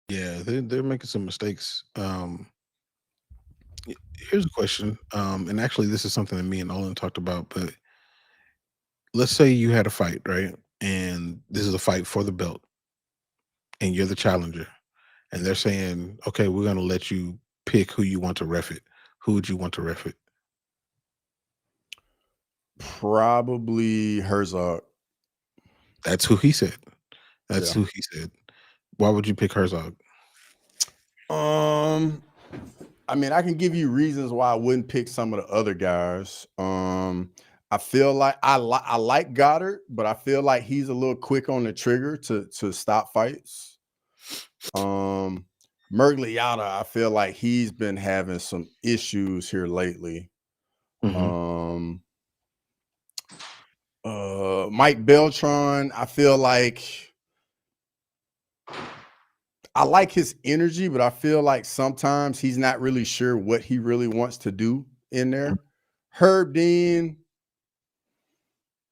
Yeah, they're making some mistakes. Here's a question, and actually, this is something that me and Olin talked about. But let's say you had a fight, right? And this is a fight for the belt, and you're the challenger, and they're saying, "Okay, we're going to let you pick who you want to ref it." Who would you want to ref it? Probably Herzog. That's who he said. That's Yeah. who he said. Why would you pick Herzog? Um, I mean, I can give you reasons why I wouldn't pick some of the other guys. I feel like I like Goddard, but I feel like he's a little quick on the trigger to stop fights. Um, Mergliata, I feel like he's been having some issues here lately. Hmm. Um, Mike Beltron, I feel like I like his energy, but I feel like sometimes he's not really sure what he really wants to do in there. Herb Dean,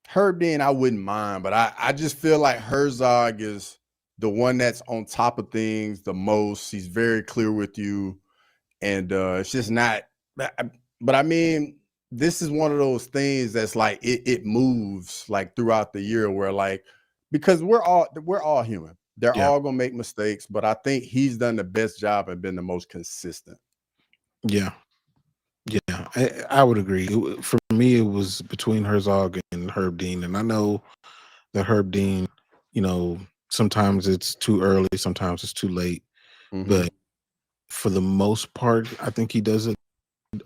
Herb Dean, I wouldn't mind, but I just feel like Herzog is the one that's on top of things the most. He's very clear with you, and it's just not. But I mean, this is one of those things that's like it moves like throughout the year, where like because we're all human. They're Yeah, all gonna make mistakes, but I think he's done the best job and been the most consistent. yeah, yeah. I would agree. For me, it was between Herzog and Herb Dean, and I know that Herb Dean, you know, sometimes it's too early, sometimes it's too late, Hmm. but for the most part, I think he does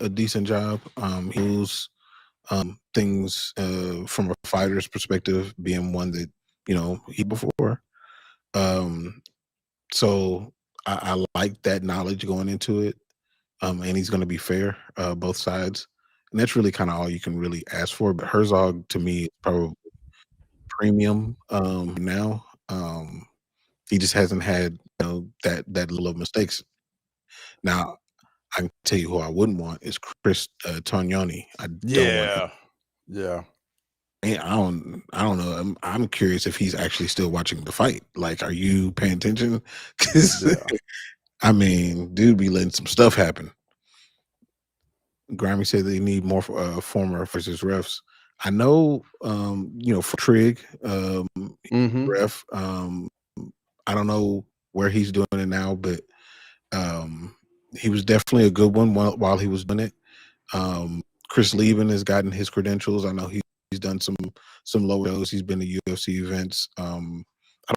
a decent job. He knows things from a fighter's perspective, being one that he before. Um, so I like that knowledge going into it, and he's going to be fair, both sides, and that's really kind of all you can really ask for. But Herzog, to me, is probably premium now. He just hasn't had that level of mistakes. Now, I can tell you who I wouldn't want is Chris Tognoni. I don't want him. Yeah, yeah. And I don't know. I'm curious if he's actually still watching the fight. Like, are you paying attention? Because Yeah. I mean, dude, be letting some stuff happen. Grammy said they need more former versus refs. I know, for Trig, Hmm. ref. I don't know where he's doing it now, but um, he was definitely a good one while he was doing it. Chris Lieben has gotten his credentials. I know he's done some lower shows. He's been to UFC events. I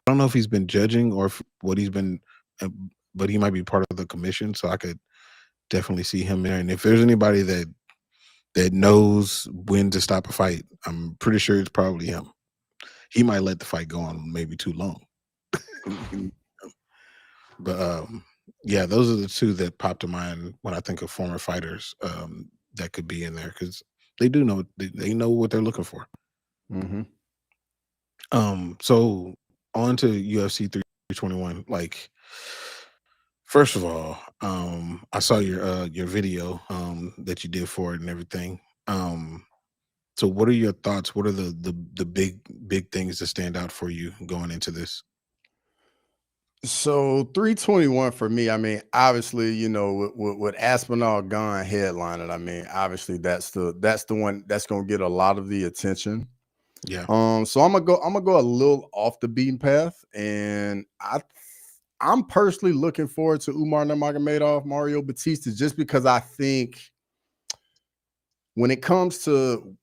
don't know if he's been judging or what he's been, uh, but he might be part of the commission. So I could definitely see him there. And if there's anybody that knows when to stop a fight, I'm pretty sure it's probably him. He might let the fight go on maybe too long. But yeah, those are the two that pop to mind when I think of former fighters that could be in there because they do know they know what they're looking for. Hmm. So on to UFC 321. Like, first of all, I saw your video that you did for it and everything. Um, so what are your thoughts? What are the big things that stand out for you going into this? So 321 for me, I mean, obviously, with Aspinall gone headlining, I mean, obviously that's the one that's gonna get a lot of the attention. Yeah. So I'm gonna go a little off the beaten path, and I'm personally looking forward to Umar Nurmagomedov, Mario Batista, just because I think when it comes to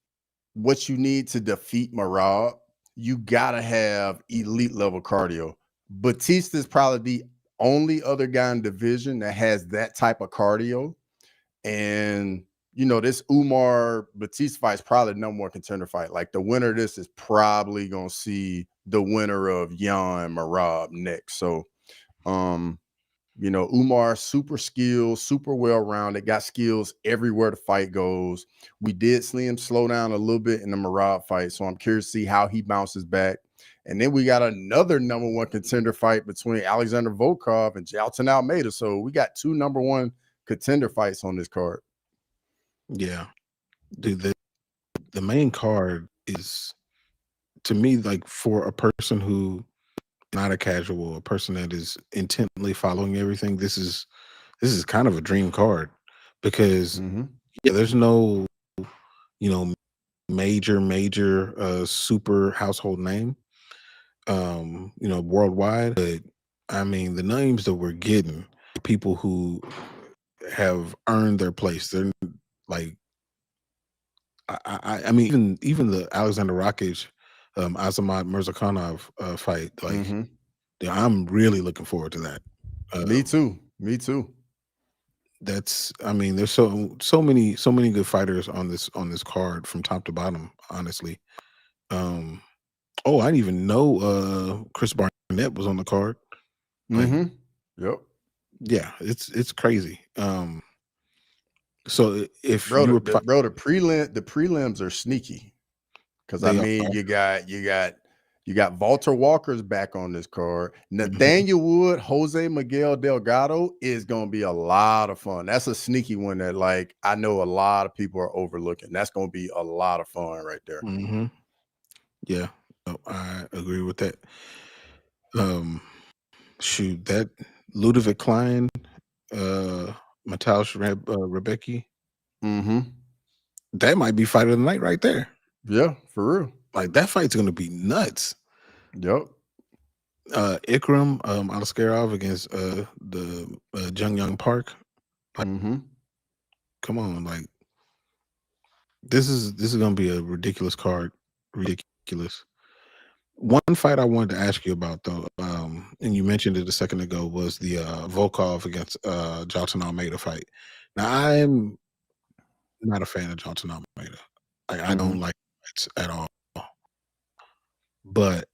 what you need to defeat Marab, you gotta have elite level cardio. Batista is probably the only other guy in division that has that type of cardio. And this Umar Batista fight is probably the number one contender fight. Like the winner of this is probably gonna see the winner of Yan Marab next. So um Umar, super skilled, super well rounded, got skills everywhere the fight goes. We did see him slow down a little bit in the Marab fight, so I'm curious to see how he bounces back. And then we got another number one contender fight between Alexander Volkov and Jalton Almeida. So we got two number one contender fights on this card. Yeah. Dude, the main card is to me like for a person who not a casual, a person that is intently following everything, this is kind of a dream card because Mhm. yeah, there's no, you know, major super household name worldwide, but I mean the names that we're getting, people who have earned their place. They're like I mean even the Alexander Rakic Azamat Mirzakhanov fight, like Mhm. yeah, I'm really looking forward to that. Me Um, too. Me too. that's I mean, there's so many good fighters on this card from top to bottom, honestly. Um, oh, I didn't even know Chris Barnett was on the card. Like, Mhm. Yep. yeah, it's crazy. So if Bro, you the, were the bro, the prelims are sneaky. Because I they mean, are you got Walter Walker's back on this card. mhm, Nathaniel Wood, Jose Miguel Delgado is gonna be a lot of fun. That's a sneaky one that like I know a lot of people are overlooking. That's gonna be a lot of fun right there. mhm, yeah, I agree with that. Um, shoot, that Ludovic Klein, uh, Mateusz Rebecki, Mm-hmm. that might be fight of the night right there. Yeah, for real. Like that fight's gonna be nuts. Yep. Ikram Alaskarov against the Jung Young Park. Like, Mm-hmm. come on, like this is gonna be a ridiculous card. Ridiculous. One fight I wanted to ask you about though, and you mentioned it a second ago, was the Volkov against Johnson Almeida fight. Now I'm not a fan of Johnson Almeida. I don't Mm-hmm. like fights at all. But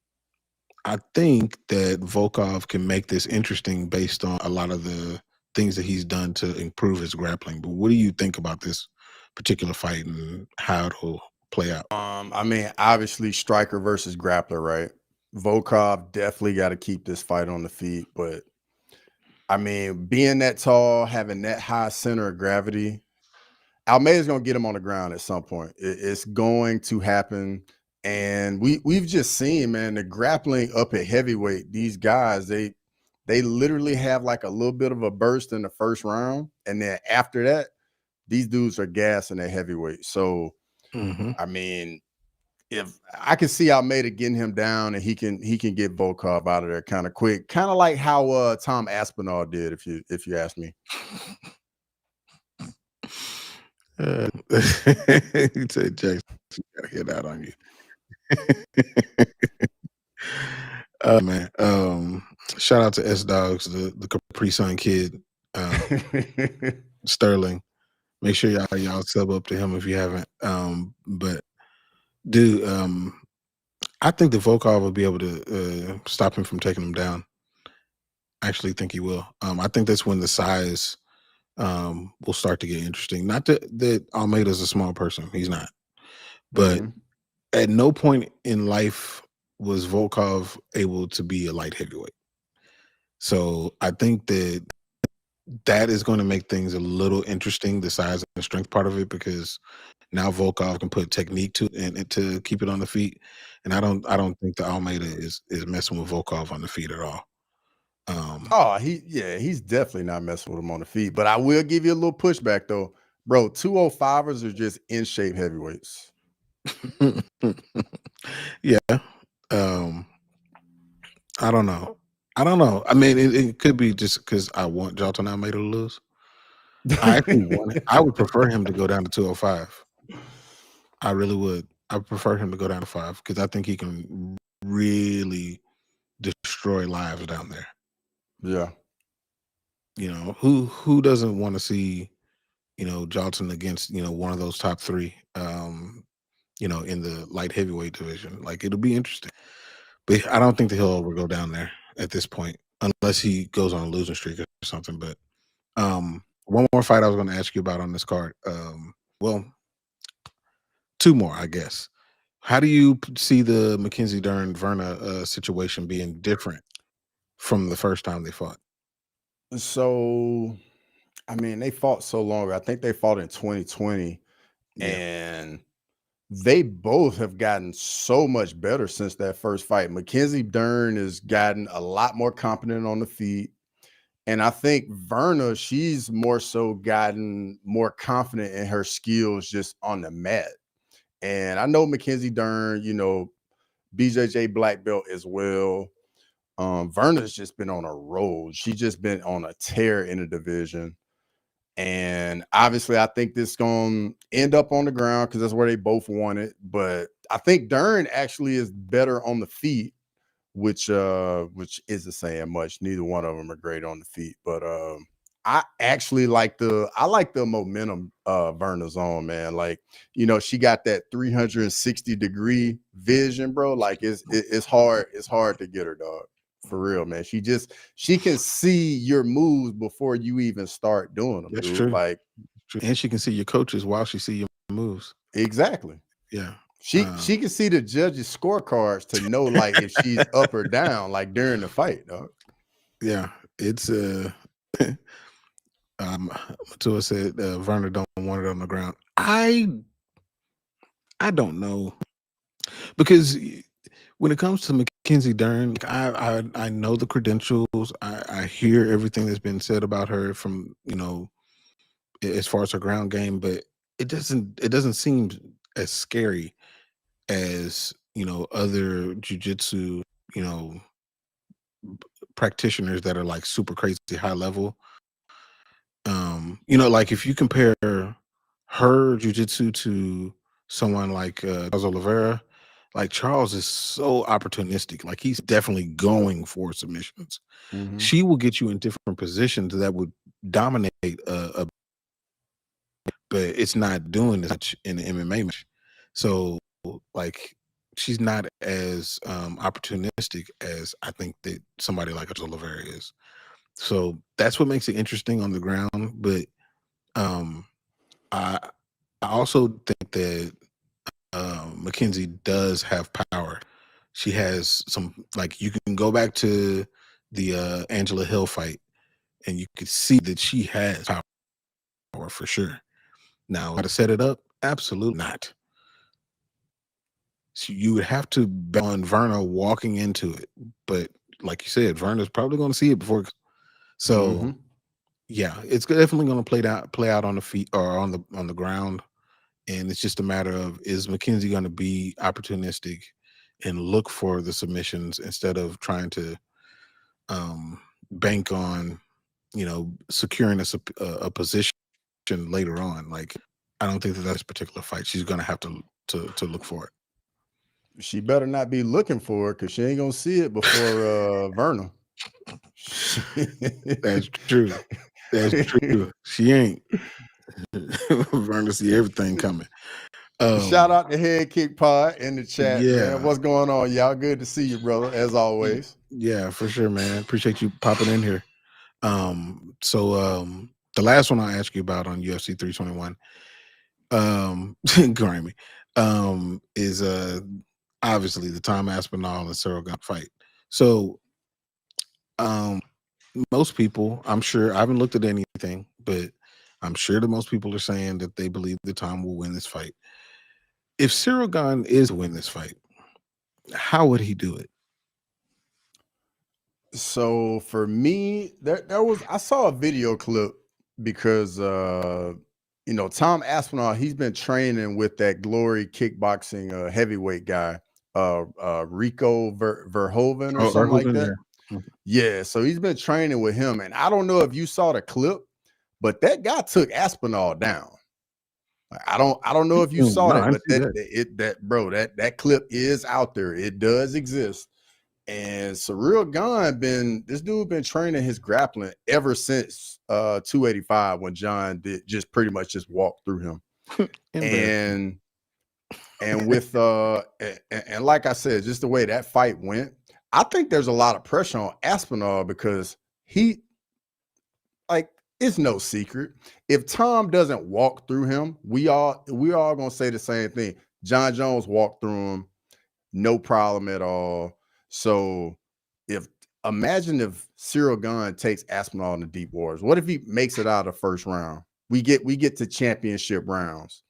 I think that Volkov can make this interesting based on a lot of the things that he's done to improve his grappling. But what do you think about this particular fight and how it'll play out? I mean, obviously striker versus grappler, right? Volkov definitely got to keep this fight on the feet, but I mean, being that tall, having that high center of gravity, Almeida's gonna get him on the ground at some point. It's going to happen. And we've just seen, man, the grappling up at heavyweight, these guys, they literally have like a little bit of a burst in the first round. And then after that, these dudes are gassing at heavyweight. So Hmm. I mean, if I can see Almeida getting him down and he can get Volkov out of there kind of quick, kind of like how Tom Aspinall did, if you ask me. He said, Jason, gotta get out on you. Man. Shout out to S Dogs, the Capri Sun kid, um, Sterling. Make sure y'all sub up to him if you haven't. But dude, I think that Volkov will be able to stop him from taking him down. I actually think he will. I think that's when the size will start to get interesting. Not that Almeida's a small person. He's not. But Mhm. at no point in life was Volkov able to be a light heavyweight. So I think that is going to make things a little interesting, the size and the strength part of it, because now Volkov can put technique to it and to keep it on the feet. And I don't think the Almeida is messing with Volkov on the feet at all. Um, Oh, he's definitely not messing with him on the feet. But I will give you a little pushback though. Bro, 205ers are just in shape heavyweights. yeah. Um, I don't know. I don't know. I mean, it could be just because I want Jalton Almeida to lose. I actually want it. I would prefer him to go down to 205. I really would. I prefer him to go down to 5 because I think he can really destroy lives down there. Yeah. Who doesn't want to see, Johnson against, one of those top 3, in the light heavyweight division. Like it'll be interesting. But I don't think that he'll ever go down there at this point unless he goes on a losing streak or something. But one more fight I was going to ask you about on this card. Well, 2 more, I guess. How do you see the Mackenzie Dern Verna situation being different from the first time they fought? So, I mean, they fought so long. I think they fought in 2020, Yeah. and they both have gotten so much better since that first fight. Mackenzie Dern has gotten a lot more competent on the feet. And I think Verna, she's more so gotten more confident in her skills just on the mat. And I know Mackenzie Dern, BJJ black belt as well. Verna's just been on a roll. She's just been on a tear in the division. And obviously, I think this going to end up on the ground because that's where they both want it. But I think Dern actually is better on the feet, which isn't saying much. Neither one of them are great on the feet. But I actually like the momentum Verna's on, man. Like, she got that 360-degree vision, bro. Like it's hard to get her, dog. For real, man. She can see your moves before you even start doing them, That's dude. true. Like, And she can see your coaches while she see your moves. exactly. Yeah. She can see the judges' scorecards to know like if she's up or down, like during the fight, dog. Yeah. It's Matua said Verna don't want it on the ground. I don't know. Because when it comes to Mackenzie Dern, I know the credentials. I hear everything that's been said about her from, as far as her ground game, but it doesn't seem as scary as, other jujitsu, practitioners that are like super crazy high level. Like if you compare her jujitsu to someone like Charles Oliveira, like Charles is so opportunistic. Like he's definitely going for submissions. Mm-hmm. She will get you in different positions that would dominate but it's not doing as much in the MMA match. So like she's not as opportunistic as I think that somebody like Oliveira is. So that's what makes it interesting on the ground. But I also think that Mackenzie does have power. She has some, like, you can go back to the Angela Hill fight and you could see that she has power for sure. Now, how to set it up? Absolutely not. So you would have to bet on Verna walking into it. But like you said, Verna's probably going to see it before. So yeah, it's definitely going to play out on the feet or on the ground. And it's just a matter of, is Mackenzie going to be opportunistic and look for the submissions instead of trying to bank on, securing a position later on. Like, I don't think that's a particular fight. She's going to have to look for it. She better not be looking for it because she ain't gonna see it before Verna. That's true. That's true. She ain't. Verna see everything coming. Shout out to Head Kick Pod in the chat, man. Yeah. What's going on, y'all? Good to see you, brother, as always. Yeah, for sure, man. Appreciate you popping in here. So the last one I asked you about on UFC 321, Grammy, is obviously the Tom Aspinall and Cyril Gane fight. So most people, I'm sure, I haven't looked at anything, but I'm sure that most people are saying that they believe that Tom will win this fight. If Cyril Gane is to win this fight, how would he do it? So for me, I saw a video clip because Tom Aspinall, he's been training with that Glory kickboxing heavyweight guy, Rico Verhoeven or something like Verhoeven, that. yeah. Yeah, so he's been training with him, and I don't know if you saw the clip, but that guy took Aspinall down. I don't know if you saw No, that, I but didn't see that clip is out there. It does exist. And Cyril Gane this dude been training his grappling ever since 285 when John did just pretty much just walk through him. and with and like I said, just the way that fight went, I think there's a lot of pressure on Aspinall because it's no secret. If Tom doesn't walk through him, we all gonna say the same thing. John Jones walked through him, no problem at all. So imagine if Cyril Gane takes Aspinall in the deep waters. What if he makes it out of the first round? We get to championship rounds.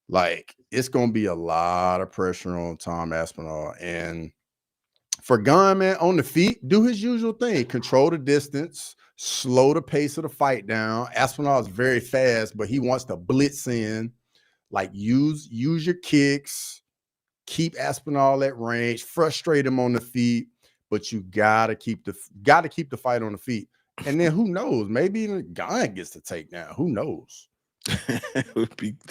Like, it's going to be a lot of pressure on Tom Aspinall. And for Gunn, man, on the feet, do his usual thing. Control the distance, slow the pace of the fight down. Aspinall is very fast, but he wants to blitz in. Like, use your kicks, keep Aspinall at range, frustrate him on the feet, but you gotta keep the fight on the feet. And then who knows? Maybe even Gunn gets the takedown. Who knows?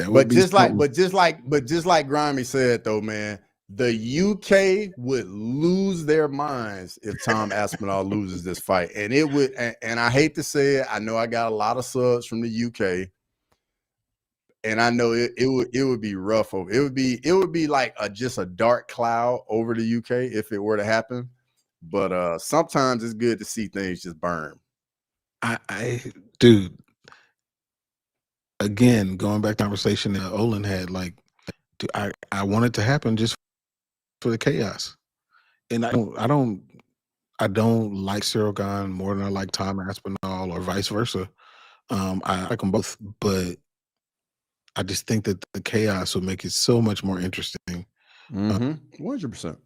But just like Grimy said, though, man, the UK would lose their minds if Tom Aspinall loses this fight. And it would, and I hate to say it, I know I got a lot of subs from the UK. And I know it would be rough. It would be like just a dark cloud over the UK if it were to happen. But sometimes it's good to see things just burn. Dude, again, going back to the conversation that Olin had, like, dude, I want it to happen just for the chaos. And I don't like Cyril Gane more than I like Tom Aspinall or vice versa. I like them both, but I just think that the chaos will make it so much more interesting. 100%.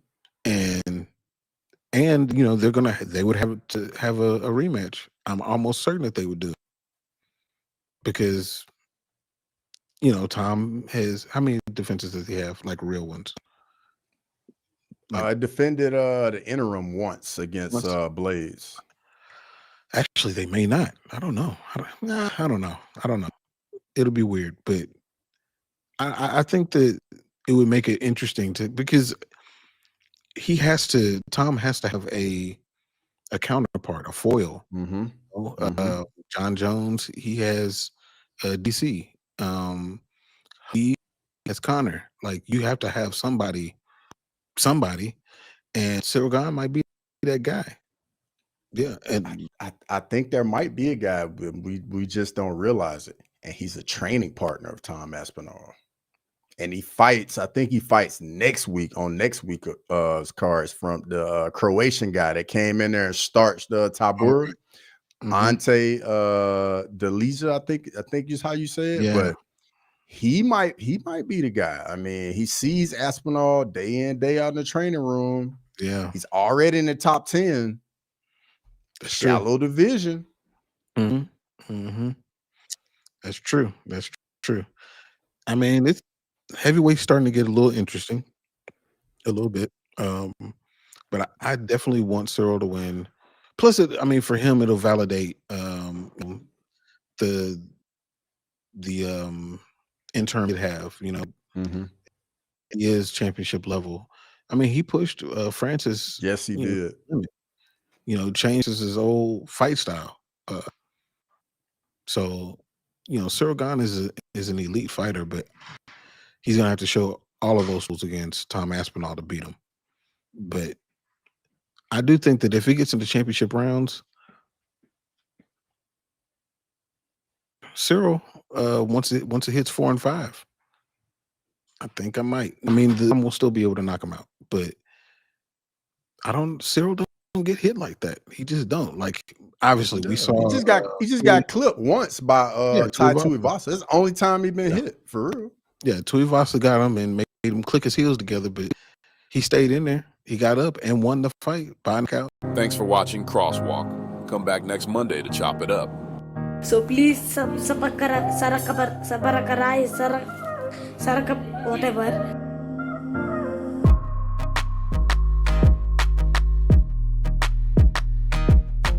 And you know, they would have to have a rematch. I'm almost certain that they would do, because you know, Tom has, how many defenses does he have, like real ones? I defended the interim once against Blaze. Actually, they may not. I don't know. I don't know. It'll be weird, but I think that it would make it interesting because Tom has to have a counterpart, a foil. John Jones, he has DC. He has Connor. Like, you have to have somebody, and Cyril Gane might be that guy. Yeah, and I think there might be a guy, but we just don't realize it. And he's a training partner of Tom Aspinall. And he fights, I think he fights next week's cards from the Croatian guy that came in there and starched Tabur. Ante Delija, I think is how you say it. Yeah. But he might be the guy. I mean, he sees Aspinall day in, day out in the training room. Yeah. He's already in the top 10. That's shallow true. division. That's true. That's true. I mean, it's heavyweight's starting to get a little interesting, a little bit. But I definitely want Cyril to win. Plus, I mean, for him, it'll validate the intern he'd have. You know, he is championship level. I mean, he pushed Francis. Yes, he did. You know, changes his old fight style. So, you know, Cyril Gane is an elite fighter, but he's gonna have to show all of those tools against Tom Aspinall to beat him. But I do think that if he gets into championship rounds, Cyril, once it hits 4 and 5, I think I might. I mean, we'll still be able to knock him out, but Cyril don't get hit like that. He just don't. Like, obviously, we saw he just got clipped once by Tai Tuivasa. That's the only time he been hit, for real. Yeah, Tuivasa got him and made him click his heels together, but he stayed in there. He got up and won the fight by knockout. Thanks for watching Crosswalk. Come back next Monday to chop it up. So please, sa barakaray, whatever.